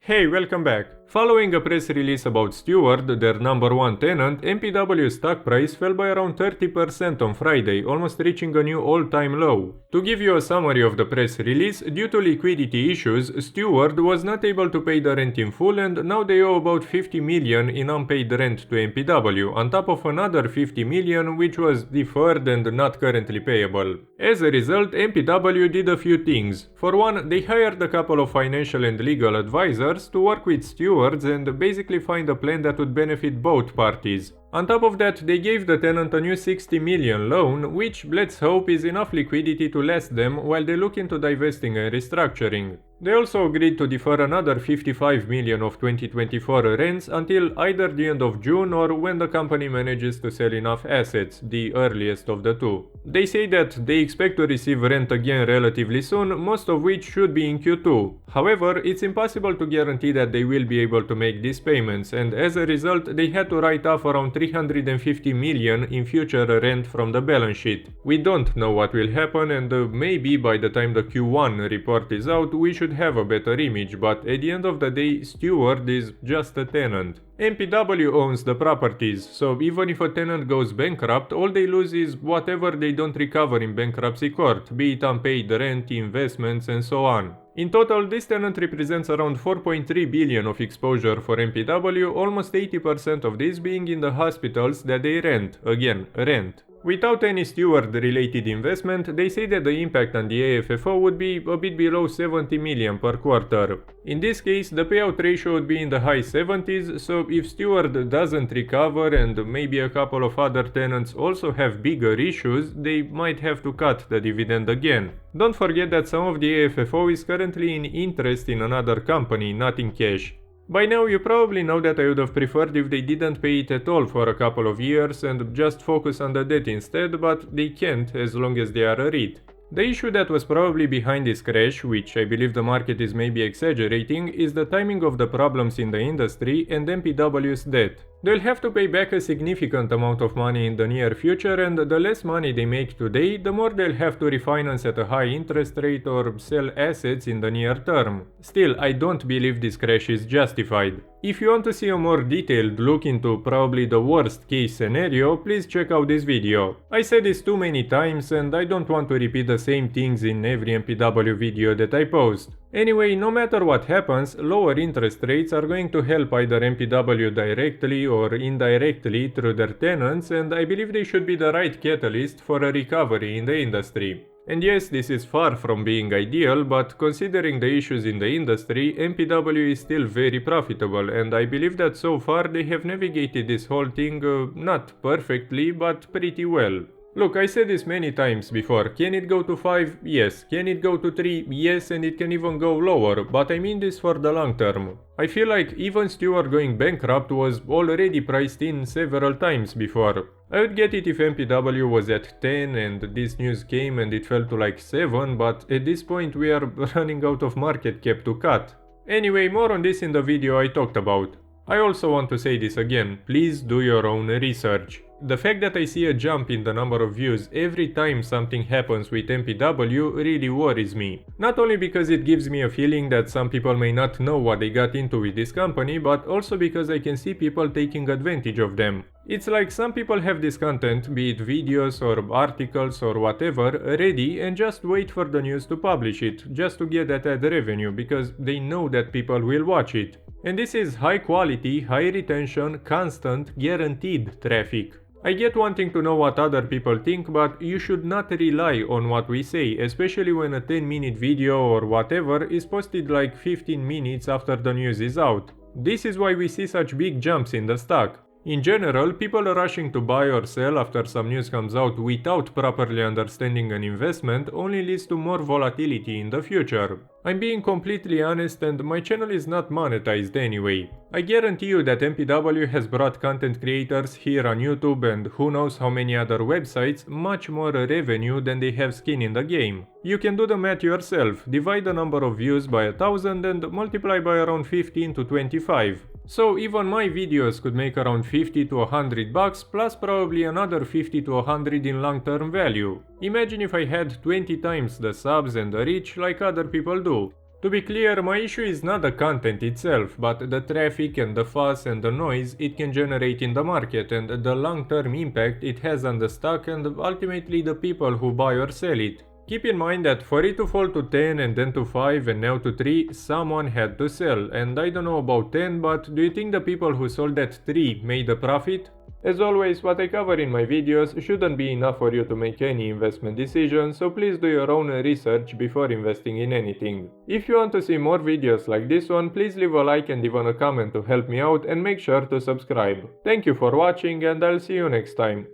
Hey, welcome back. Following a press release about Steward, their number one tenant, MPW stock price fell by around 30% on Friday, almost reaching a new all-time low. To give you a summary of the press release, due to liquidity issues, Steward was not able to pay the rent in full and now they owe about 50 million in unpaid rent to MPW, on top of another 50 million which was deferred and not currently payable. As a result, MPW did a few things. For one, they hired a couple of financial and legal advisors to work with Steward and basically find a plan that would benefit both parties. On top of that, they gave the tenant a new 60 million loan, which, let's hope, is enough liquidity to last them while they look into divesting and restructuring. They also agreed to defer another 55 million of 2024 rents until either the end of June or when the company manages to sell enough assets, the earliest of the two. They say that they expect to receive rent again relatively soon, most of which should be in Q2. However, it's impossible to guarantee that they will be able to make these payments, and as a result, they had to write off around 350 million in future rent from the balance sheet. We don't know what will happen, and maybe by the time the Q1 report is out, we should have a better image, but at the end of the day, Steward is just a tenant. MPW owns the properties, so even if a tenant goes bankrupt, all they lose is whatever they don't recover in bankruptcy court, be it unpaid rent, investments, and so on. In total, this tenant represents around 4.3 billion of exposure for MPW, almost 80% of this being in the hospitals that they rent. Again, rent. Without any Steward-related investment, they say that the impact on the AFFO would be a bit below 70 million per quarter. In this case, the payout ratio would be in the high 70s, so if Steward doesn't recover and maybe a couple of other tenants also have bigger issues, they might have to cut the dividend again. Don't forget that some of the AFFO is currently in interest in another company, not in cash. By now you probably know that I would have preferred if they didn't pay it at all for a couple of years and just focus on the debt instead, but they can't as long as they are a REIT. The issue that was probably behind this crash, which I believe the market is maybe exaggerating, is the timing of the problems in the industry and MPW's debt. They'll have to pay back a significant amount of money in the near future, and the less money they make today, the more they'll have to refinance at a high interest rate or sell assets in the near term. Still, I don't believe this crash is justified. If you want to see a more detailed look into probably the worst case scenario, please check out this video. I said this too many times and I don't want to repeat the same things in every MPW video that I post. Anyway, no matter what happens, lower interest rates are going to help either MPW directly or indirectly through their tenants, and I believe they should be the right catalyst for a recovery in the industry. And yes, this is far from being ideal, but considering the issues in the industry, MPW is still very profitable, and I believe that so far they have navigated this whole thing not perfectly, but pretty well. Look, I said this many times before, can it go to 5? Yes. Can it go to 3? Yes, and it can even go lower, but I mean this for the long term. I feel like even Steward going bankrupt was already priced in several times before. I would get it if MPW was at 10 and this news came and it fell to like 7, but at this point we are running out of market cap to cut. Anyway, more on this in the video I talked about. I also want to say this again, please do your own research. The fact that I see a jump in the number of views every time something happens with MPW really worries me. Not only because it gives me a feeling that some people may not know what they got into with this company, but also because I can see people taking advantage of them. It's like some people have this content, be it videos or articles or whatever, ready and just wait for the news to publish it, just to get that ad revenue, because they know that people will watch it. And this is high quality, high retention, constant, guaranteed traffic. I get wanting to know what other people think, but you should not rely on what we say, especially when a 10-minute video or whatever is posted like 15 minutes after the news is out. This is why we see such big jumps in the stock. In general, people are rushing to buy or sell after some news comes out without properly understanding an investment only leads to more volatility in the future. I'm being completely honest and my channel is not monetized anyway. I guarantee you that MPW has brought content creators here on YouTube and who knows how many other websites much more revenue than they have skin in the game. You can do the math yourself, divide the number of views by 1000 and multiply by around 15 to 25. So even my videos could make around 50 to 100 bucks plus probably another 50 to 100 in long-term value. Imagine if I had 20 times the subs and the reach like other people do. To be clear, my issue is not the content itself, but the traffic and the fuss and the noise it can generate in the market and the long-term impact it has on the stock and ultimately the people who buy or sell it. Keep in mind that for it to fall to 10 and then to 5 and now to 3, someone had to sell, and I don't know about 10, but do you think the people who sold at 3 made a profit? As always, what I cover in my videos shouldn't be enough for you to make any investment decision, so please do your own research before investing in anything. If you want to see more videos like this one, please leave a like and even a comment to help me out, and make sure to subscribe. Thank you for watching, and I'll see you next time.